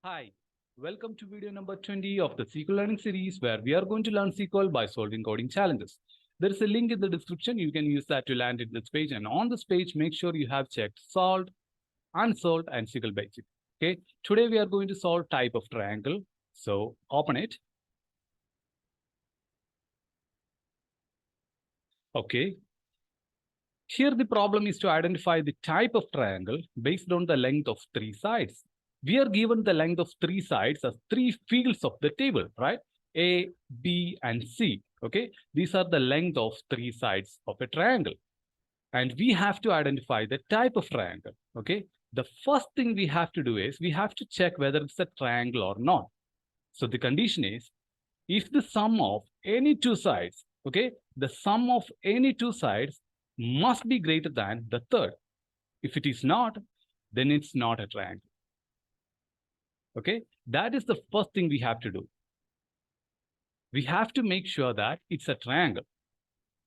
Hi, welcome to video number 20 of the SQL Learning series where we are going to learn SQL by solving coding challenges. There is a link in the description. You can use that to land in this page. And on this page, make sure you have checked solved, unsolved, and SQL basic. Okay, today we are going to solve type of triangle. So open it. Okay. Here the problem is to identify the type of triangle based on the length of three sides. We are given the length of three sides as three fields of the table, right? A, B, and C. Okay, these are the length of three sides of a triangle. And we have to identify the type of triangle. Okay, the first thing we have to do is we have to check whether it's a triangle or not. So the condition is if the sum of any two sides, okay, the sum of any two sides must be greater than the third. If it is not, then it's not a triangle. Okay, that is the first thing we have to do. We have to make sure that it's a triangle.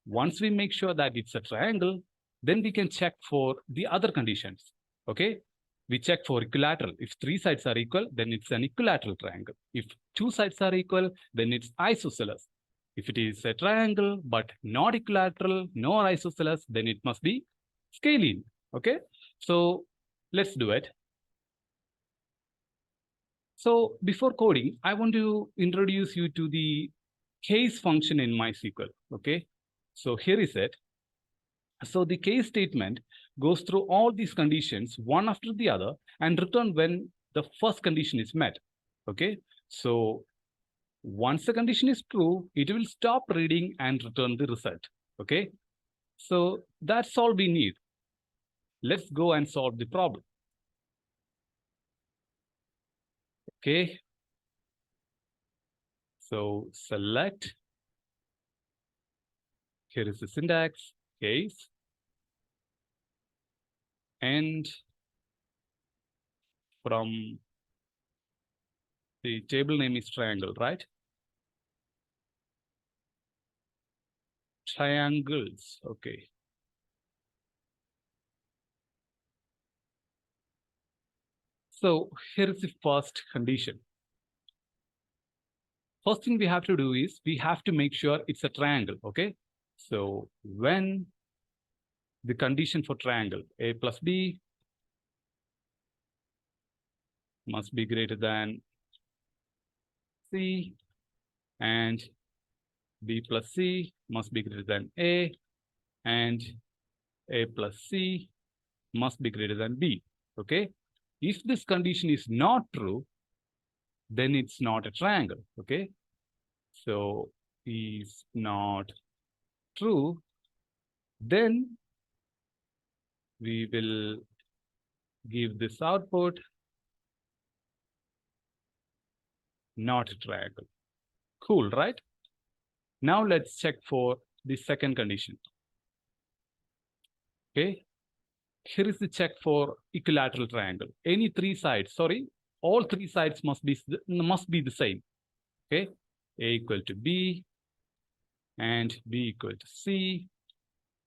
Once we make sure that it's a triangle, then we can check for the other conditions. Okay, we check for equilateral. If three sides are equal, then it's an equilateral triangle. If two sides are equal, then it's isosceles. If it is a triangle but not equilateral nor isosceles, then it must be scalene. Okay, so let's do it. So before coding, I want to introduce you to the case function in MySQL. Okay, so here is it. So the case statement goes through all these conditions one after the other and return when the first condition is met. Okay, so once the condition is true, it will stop reading and return the result. Okay, so that's all we need. Let's go and solve the problem. Okay, so select. Here is the syntax, case, and from the table name is triangle, right? Triangles, okay. So here is the first condition. First thing we have to do is we have to make sure it's a triangle, okay? So when the condition for triangle A plus B must be greater than C and B plus C must be greater than A and A plus C must be greater than B, okay? If this condition is not true, then it's not a triangle, okay? So is not true, then we will give this output, not a triangle. Cool, right? Now let's check for the second condition. Okay, here is the check for equilateral triangle. Any three sides, all three sides must be the same. Okay, A equal to B and B equal to C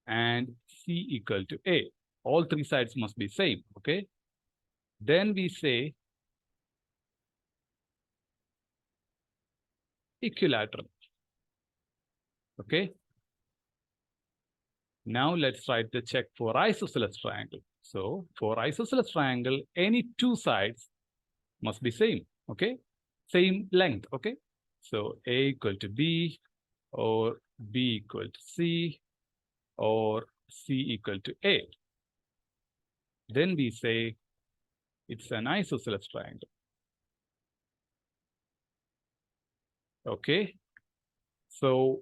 and C equal to A. All three sides must be same. Okay, then we say equilateral. Okay, now let's write the check for isosceles triangle. So for isosceles triangle, any two sides must be same, okay? Same length, okay? So A equal to B or B equal to C or C equal to A. Then we say it's an isosceles triangle. Okay, so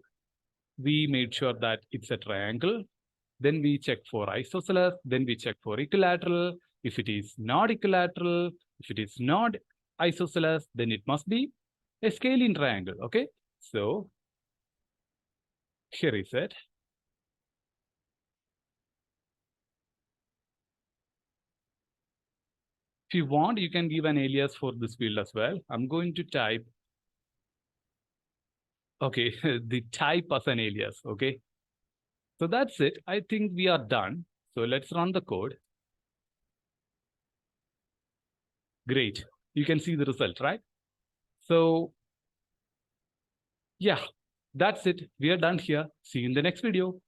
we made sure that it's a triangle. Then we check for isosceles. Then we check for equilateral. If it is not equilateral, if it is not isosceles, then it must be a scalene triangle. Okay, so here is it. If you want, you can give an alias for this field as well. I'm going to type, okay, the type as an alias, okay? So that's it. I think we are done. So let's run the code. Great. you can see the result, right? So yeah, that's it. We are done here. See you in the next video.